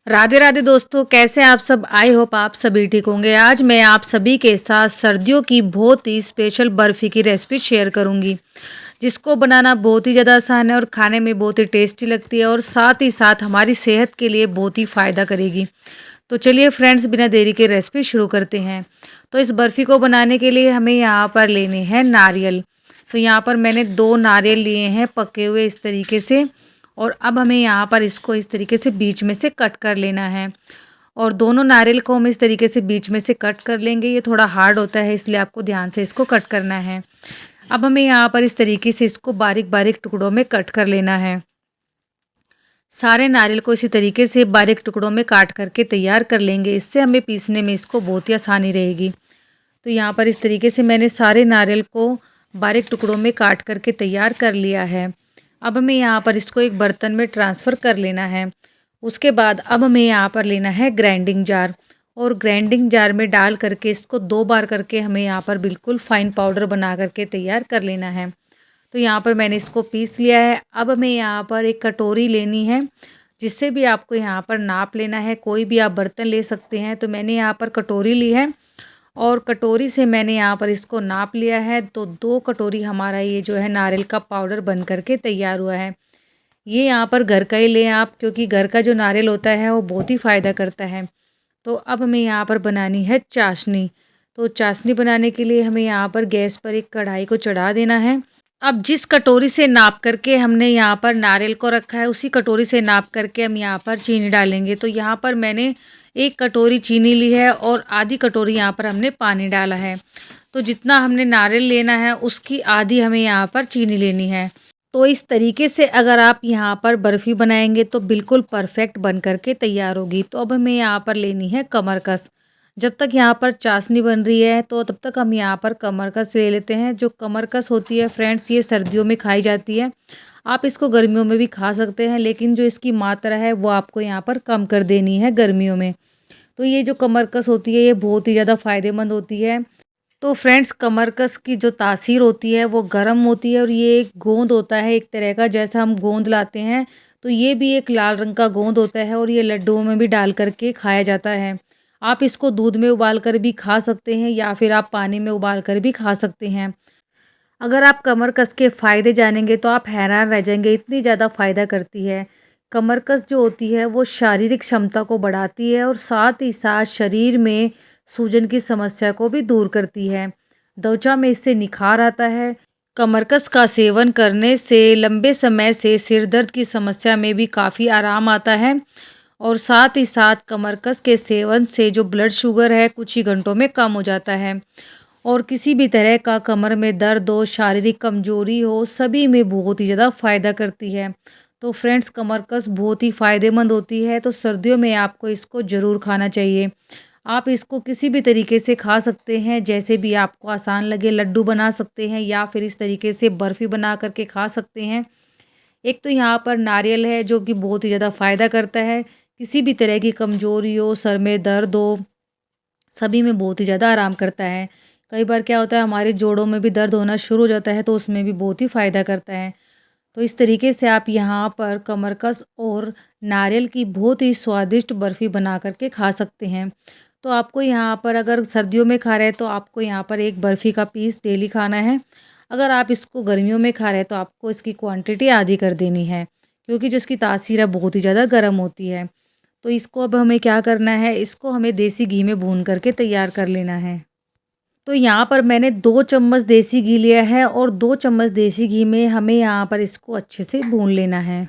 राधे राधे दोस्तों, कैसे आप सब। आई होप आप सभी ठीक होंगे। आज मैं आप सभी के साथ सर्दियों की बहुत ही स्पेशल बर्फ़ी की रेसिपी शेयर करूंगी, जिसको बनाना बहुत ही ज़्यादा आसान है और खाने में बहुत ही टेस्टी लगती है और साथ ही साथ हमारी सेहत के लिए बहुत ही फ़ायदा करेगी। तो चलिए फ्रेंड्स, बिना देरी के रेसिपी शुरू करते हैं। तो इस बर्फ़ी को बनाने के लिए हमें यहाँ पर लेने हैं नारियल। तो यहाँ पर मैंने 2 नारियल लिए हैं पके हुए इस तरीके से। और अब हमें यहाँ पर इसको इस तरीके से बीच में से कट कर लेना है। और दोनों नारियल को हम इस तरीके से बीच में से कट कर लेंगे। ये थोड़ा हार्ड होता है, इसलिए आपको ध्यान से इसको कट करना है। अब हमें यहाँ पर इस तरीके से इसको बारीक बारीक टुकड़ों में कट कर लेना है। सारे नारियल को इसी तरीके से बारीक टुकड़ों में काट करके तैयार कर लेंगे। इससे हमें पीसने में इसको बहुत ही आसानी रहेगी। तो यहाँ पर इस तरीके से मैंने सारे नारियल को बारीक टुकड़ों में काट करके तैयार कर लिया है। अब हमें यहाँ पर इसको एक बर्तन में ट्रांसफ़र कर लेना है। उसके बाद अब हमें यहाँ पर लेना है ग्राइंडिंग जार। और ग्राइंडिंग जार में डाल करके इसको 2 बार करके हमें यहाँ पर बिल्कुल फ़ाइन पाउडर बना करके तैयार कर लेना है। तो यहाँ पर मैंने इसको पीस लिया है। अब हमें यहाँ पर एक कटोरी लेनी है, जिससे भी आपको यहाँ पर नाप लेना है। कोई भी आप बर्तन ले सकते हैं। तो मैंने यहाँ पर कटोरी ली है और कटोरी से मैंने यहाँ पर इसको नाप लिया है। तो 2 कटोरी हमारा ये जो है नारियल का पाउडर बन करके तैयार हुआ है। ये यहाँ पर घर का ही लें आप, क्योंकि घर का जो नारियल होता है वो बहुत ही फ़ायदा करता है। तो अब हमें यहाँ पर बनानी है चाशनी। तो चाशनी बनाने के लिए हमें यहाँ पर गैस पर एक कढ़ाई को चढ़ा देना है। अब जिस कटोरी से नाप करके हमने यहाँ पर नारियल को रखा है, उसी कटोरी से नाप करके हम यहाँ पर चीनी डालेंगे। तो यहाँ पर मैंने 1 कटोरी चीनी ली है और आधी कटोरी यहाँ पर हमने पानी डाला है। तो जितना हमने नारियल लेना है उसकी आधी हमें यहाँ पर चीनी लेनी है। तो इस तरीके से अगर आप यहाँ पर बर्फ़ी बनाएंगे तो बिल्कुल परफेक्ट बन करके तैयार होगी। तो अब हमें यहाँ पर लेनी है कमरकस। जब तक यहाँ पर चाशनी बन रही है तो तब तक हम यहाँ पर कमरकस ले लेते हैं। जो कमरकस होती है फ्रेंड्स, ये सर्दियों में खाई जाती है। आप इसको गर्मियों में भी खा सकते हैं, लेकिन जो इसकी मात्रा है वो आपको यहाँ पर कम कर देनी है गर्मियों में। तो ये जो कमरकस होती है ये बहुत ही ज़्यादा फ़ायदेमंद होती है। तो फ्रेंड्स, कमरकस की जो तासीर होती है वो गर्म होती है और ये एक गोंद होता है एक तरह का, जैसा हम गोंद लाते हैं। तो ये भी एक लाल रंग का गोंद होता है और ये लड्डुओं में भी डाल करके खाया जाता है। आप इसको दूध में उबाल कर भी खा सकते हैं या फिर आप पानी में उबाल कर भी खा सकते हैं। अगर आप कमरकस के फ़ायदे जानेंगे तो आप हैरान रह जाएंगे, इतनी ज़्यादा फ़ायदा करती है। कमरकस जो होती है वो शारीरिक क्षमता को बढ़ाती है और साथ ही साथ शरीर में सूजन की समस्या को भी दूर करती है। त्वचा में इससे निखार आता है। कमरकस का सेवन करने से लंबे समय से सिर दर्द की समस्या में भी काफ़ी आराम आता है। और साथ ही साथ कमरकस के सेवन से जो ब्लड शुगर है कुछ ही घंटों में कम हो जाता है। और किसी भी तरह का कमर में दर्द हो, शारीरिक कमजोरी हो, सभी में बहुत ही ज़्यादा फ़ायदा करती है। तो फ्रेंड्स, कमरकस बहुत ही फ़ायदेमंद होती है। तो सर्दियों में आपको इसको ज़रूर खाना चाहिए। आप इसको किसी भी तरीके से खा सकते हैं, जैसे भी आपको आसान लगे। लड्डू बना सकते हैं या फिर इस तरीके से बर्फ़ी बना करके खा सकते हैं। एक तो यहाँ पर नारियल है जो कि बहुत ही ज़्यादा फ़ायदा करता है। किसी भी तरह की कमज़ोरी हो, सर में दर्द हो, सभी में बहुत ही ज़्यादा आराम करता है। कई बार क्या होता है, हमारे जोड़ों में भी दर्द होना शुरू हो जाता है, तो उसमें भी बहुत ही फ़ायदा करता है। तो इस तरीके से आप यहाँ पर कमरकस और नारियल की बहुत ही स्वादिष्ट बर्फ़ी बना कर के खा सकते हैं। तो आपको यहाँ पर अगर सर्दियों में खा रहे हैं तो आपको यहाँ पर 1 बर्फ़ी का पीस डेली खाना है। अगर आप इसको गर्मियों में खा रहे हैं तो आपको इसकी क्वांटिटी आधी कर देनी है, क्योंकि जो इसकी तासीर है बहुत ही ज़्यादा गर्म होती है। तो इसको अब हमें क्या करना है, इसको हमें देसी घी में भून करके तैयार कर लेना है। तो यहाँ पर मैंने 2 चम्मच देसी घी लिया है और 2 चम्मच देसी घी में हमें यहाँ पर इसको अच्छे से भून लेना है।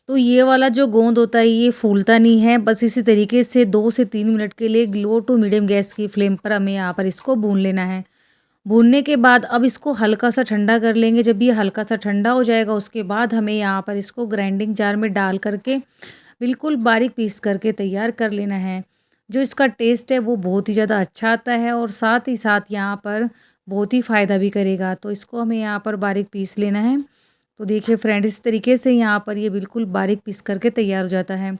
तो ये वाला जो गोंद होता है ये फूलता नहीं है, बस इसी तरीके से 2 से 3 मिनट के लिए लो टू मीडियम गैस की फ्लेम पर हमें यहाँ पर इसको भून लेना है। भूनने के बाद अब इसको हल्का सा ठंडा कर लेंगे। जब ये हल्का सा ठंडा हो जाएगा उसके बाद हमें यहाँ पर इसको ग्राइंडिंग जार में डाल करके बिल्कुल बारीक पीस करके तैयार कर लेना है। जो इसका टेस्ट है वो बहुत ही ज़्यादा अच्छा आता है और साथ ही साथ यहाँ पर बहुत ही फ़ायदा भी करेगा। तो इसको हमें यहाँ पर बारीक पीस लेना है। तो देखिए फ्रेंड, इस तरीके से यहाँ पर ये बिल्कुल बारीक पीस करके तैयार हो जाता है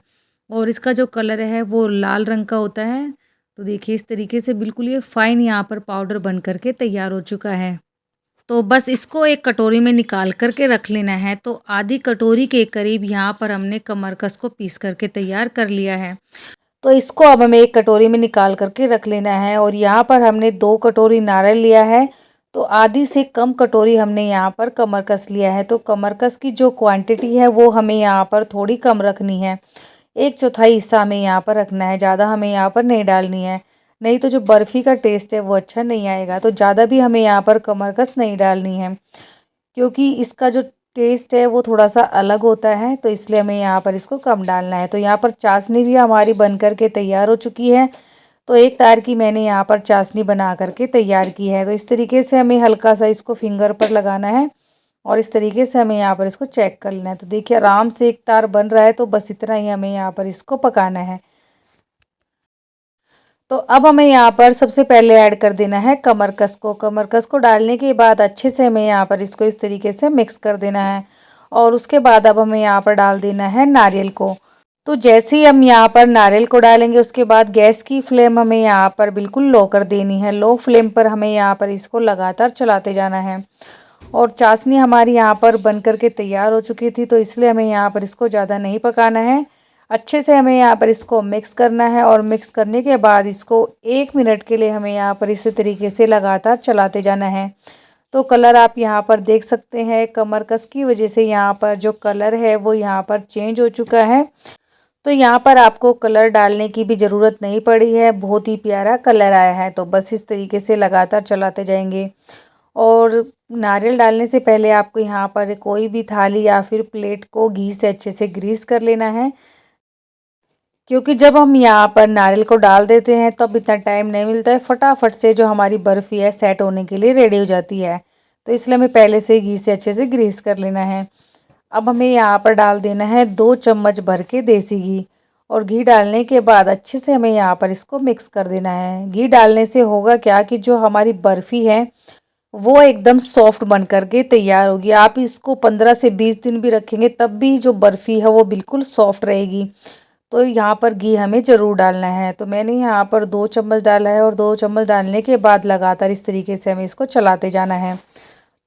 और इसका जो कलर है वो लाल रंग का होता है। तो देखिए इस तरीके से बिल्कुल ये फाइन यहाँ पर पाउडर बन करके तैयार हो चुका है। तो बस इसको एक कटोरी में निकाल कर के रख लेना है। तो आधी कटोरी के करीब यहाँ पर हमने कमरकस को पीस करके तैयार कर लिया है। तो इसको अब हमें एक कटोरी में निकाल करके रख लेना है और यहाँ पर हमने 2 कटोरी नारियल लिया है। तो आधी से कम कटोरी हमने यहाँ पर कमरकस लिया है। तो कमरकस की जो क्वांटिटी है वो हमें यहाँ पर थोड़ी कम रखनी है। 1/4 हिस्सा हमें यहाँ पर रखना है, ज़्यादा हमें यहाँ पर नहीं डालनी है। नहीं तो जो बर्फ़ी का टेस्ट है वो अच्छा नहीं आएगा। तो ज़्यादा भी हमें यहाँ पर कमरकस नहीं डालनी है, क्योंकि इसका जो टेस्ट है वो थोड़ा-सा अलग होता है, तो इसलिए हमें यहाँ पर इसको कम डालना है। तो यहाँ पर चाशनी भी हमारी बन कर के तैयार हो चुकी है। तो एक तार की मैंने यहाँ पर चाशनी बना कर के तैयार की है। तो इस तरीके से हमें हल्का-सा इसको फिंगर पर लगाना है और इस तरीके से हमें यहाँ पर इसको चेक कर लेना है। तो देखिए आराम से एक तार बन रहा है, तो बस इतना ही हमें यहाँ पर इसको पकाना है। तो अब हमें यहाँ पर सबसे पहले ऐड कर देना है कमरकस को। कमरकस को डालने के बाद अच्छे से हमें यहाँ पर इसको इस तरीके से मिक्स कर देना है और उसके बाद अब हमें यहाँ पर डाल देना है नारियल को। तो जैसे ही हम यहाँ पर नारियल को डालेंगे उसके बाद गैस की फ्लेम हमें यहाँ पर बिल्कुल लो कर देनी है। लो फ्लेम पर हमें यहाँ पर इसको लगातार चलाते जाना है। और चाशनी हमारी यहाँ पर बन कर के तैयार हो चुकी थी, तो इसलिए हमें यहाँ पर इसको ज़्यादा नहीं पकाना है। अच्छे से हमें यहाँ पर इसको मिक्स करना है और मिक्स करने के बाद इसको 1 मिनट के लिए हमें यहाँ पर इसी तरीके से लगातार चलाते जाना है। तो कलर आप यहाँ पर देख सकते हैं, कमरकस की वजह से यहाँ पर जो कलर है वो यहाँ पर चेंज हो चुका है। तो यहाँ पर आपको कलर डालने की भी ज़रूरत नहीं पड़ी है, बहुत ही प्यारा कलर आया है। तो बस इस तरीके से लगातार चलाते जाएंगे। और नारियल डालने से पहले आपको यहाँ पर कोई भी थाली या फिर प्लेट को घी से अच्छे से ग्रीस कर लेना है, क्योंकि जब हम यहाँ पर नारियल को डाल देते हैं तब इतना टाइम नहीं मिलता है, फटाफट से जो हमारी बर्फ़ी है सेट होने के लिए रेडी हो जाती है। तो इसलिए हमें पहले से घी से अच्छे से ग्रीस कर लेना है। अब हमें यहाँ पर डाल देना है 2 चम्मच भर के देसी घी और घी डालने के बाद अच्छे से हमें यहाँ पर इसको मिक्स कर देना है। घी डालने से होगा क्या कि जो हमारी बर्फ़ी है वो एकदम सॉफ्ट बन कर के तैयार होगी। आप इसको 15 से 20 दिन भी रखेंगे तब भी जो बर्फ़ी है वो बिल्कुल सॉफ्ट रहेगी। तो यहाँ पर घी हमें ज़रूर डालना है। तो मैंने यहाँ पर 2 चम्मच डाला है और 2 चम्मच डालने के बाद लगातार इस तरीके से हमें इसको चलाते जाना है।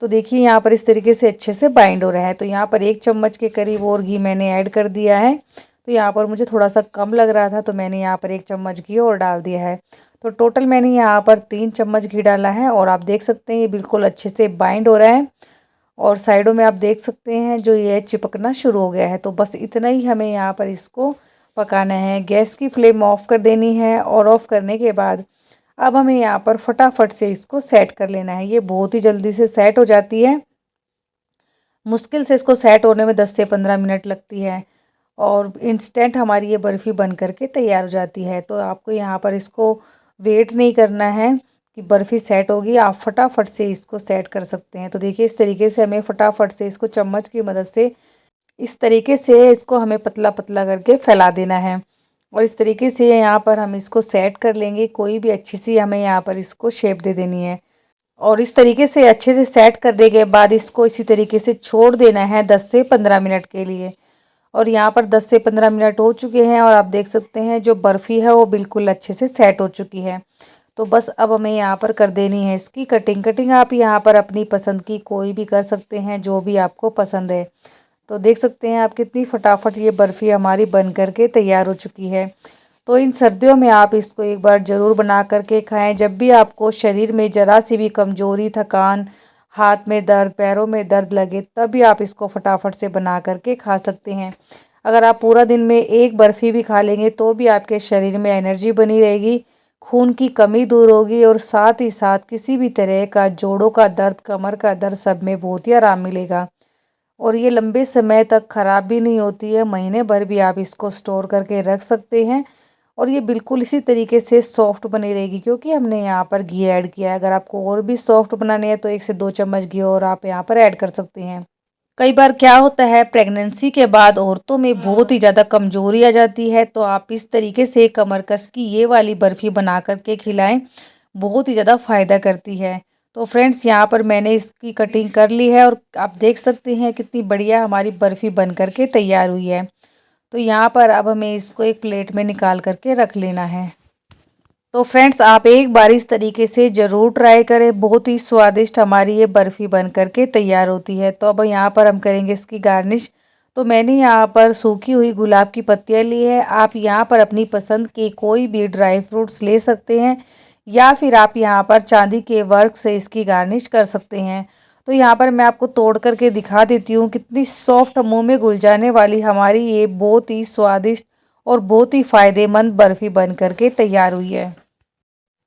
तो देखिए यहाँ पर इस तरीके से अच्छे से बाइंड हो रहा है। तो यहाँ पर 1 चम्मच के करीब और घी मैंने ऐड कर दिया है। तो यहाँ पर मुझे थोड़ा-सा कम लग रहा था, तो मैंने यहाँ पर 1 चम्मच घी और डाल दिया है। तो टोटल मैंने यहाँ पर 3 चम्मच घी डाला है और आप देख सकते हैं ये बिल्कुल अच्छे से बाइंड हो रहा है और साइडों में आप देख सकते हैं जो ये चिपकना शुरू हो गया है। तो बस इतना ही हमें यहाँ पर इसको पकाना है। गैस की फ्लेम ऑफ़ कर देनी है और ऑफ़ करने के बाद अब हमें यहाँ पर फटाफट से इसको सेट कर लेना है। ये बहुत ही जल्दी से सेट हो जाती है। मुश्किल से इसको सेट होने में 10 से 15 मिनट लगती है और इंस्टेंट हमारी ये बर्फ़ी बन कर के तैयार हो जाती है। तो आपको यहाँ पर इसको वेट नहीं करना है कि बर्फ़ी सेट होगी, आप फटाफट से इसको सेट कर सकते हैं। तो देखिए इस तरीके से हमें फटाफट से इसको चम्मच की मदद से इस तरीके से इसको हमें पतला-पतला करके फैला देना है और इस तरीके से यहाँ पर हम इसको सेट कर लेंगे। कोई भी अच्छी सी हमें यहाँ पर इसको शेप दे देनी है और इस तरीके से अच्छे से सेट करने के बाद इसको इसी तरीके से छोड़ देना है 10 से 15 मिनट के लिए। और यहाँ पर 10 से 15 मिनट हो चुके हैं और आप देख सकते हैं जो बर्फ़ी है वो बिल्कुल अच्छे से सेट हो चुकी है। तो बस अब हमें यहाँ पर कर देनी है इसकी कटिंग। कटिंग आप यहाँ पर अपनी पसंद की कोई भी कर सकते हैं, जो भी आपको पसंद है। तो देख सकते हैं आप कितनी फटाफट ये बर्फ़ी हमारी बन कर के तैयार हो चुकी है। तो इन सर्दियों में आप इसको एक बार ज़रूर बना कर के खाएँ। जब भी आपको शरीर में ज़रा सी भी कमज़ोरी, थकान, हाथ में दर्द, पैरों में दर्द लगे तब भी आप इसको फटाफट से बना कर के खा सकते हैं। अगर आप पूरा दिन में एक बर्फ़ी भी खा लेंगे तो भी आपके शरीर में एनर्जी बनी रहेगी, खून की कमी दूर होगी और साथ ही साथ किसी भी तरह का जोड़ों का दर्द, कमर का दर्द सब में बहुत ही आराम मिलेगा। और ये लंबे समय तक ख़राब भी नहीं होती है, महीने भर भी आप इसको स्टोर करके रख सकते हैं और ये बिल्कुल इसी तरीके से सॉफ्ट बनी रहेगी, क्योंकि हमने यहाँ पर घी ऐड किया है। अगर आपको और भी सॉफ्ट बनानी है तो 1 से 2 चम्मच घी और आप यहाँ पर ऐड कर सकते हैं। कई बार क्या होता है प्रेगनेंसी के बाद औरतों में बहुत ही ज़्यादा कमज़ोरी आ जाती है, तो आप इस तरीके से कमरकस की ये वाली बर्फ़ी बना कर के खिलाएँ, बहुत ही ज़्यादा फ़ायदा करती है। तो फ्रेंड्स यहाँ पर मैंने इसकी कटिंग कर ली है और आप देख सकते हैं कितनी बढ़िया हमारी बर्फ़ी बन कर के तैयार हुई है। तो यहाँ पर अब हमें इसको एक प्लेट में निकाल कर के रख लेना है। तो फ्रेंड्स आप एक बार इस तरीके से ज़रूर ट्राई करें, बहुत ही स्वादिष्ट हमारी ये बर्फ़ी बन कर के तैयार होती है। तो अब यहाँ पर हम करेंगे इसकी गार्निश। तो मैंने यहाँ पर सूखी हुई गुलाब की पत्तियाँ ली है। आप यहाँ पर अपनी पसंद के कोई भी ड्राई फ्रूट्स ले सकते हैं या फिर आप यहाँ पर चांदी के वर्क से इसकी गार्निश कर सकते हैं। तो यहाँ पर मैं आपको तोड़ करके दिखा देती हूँ कितनी सॉफ्ट मुँह में घुल जाने वाली हमारी ये बहुत ही स्वादिष्ट और बहुत ही फ़ायदेमंद बर्फ़ी बन कर के तैयार हुई है।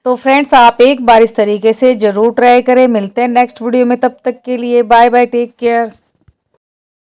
तो फ्रेंड्स आप एक बार इस तरीके से ज़रूर ट्राई करें। मिलते हैं नेक्स्ट वीडियो में, तब तक के लिए बाय बाय, टेक केयर।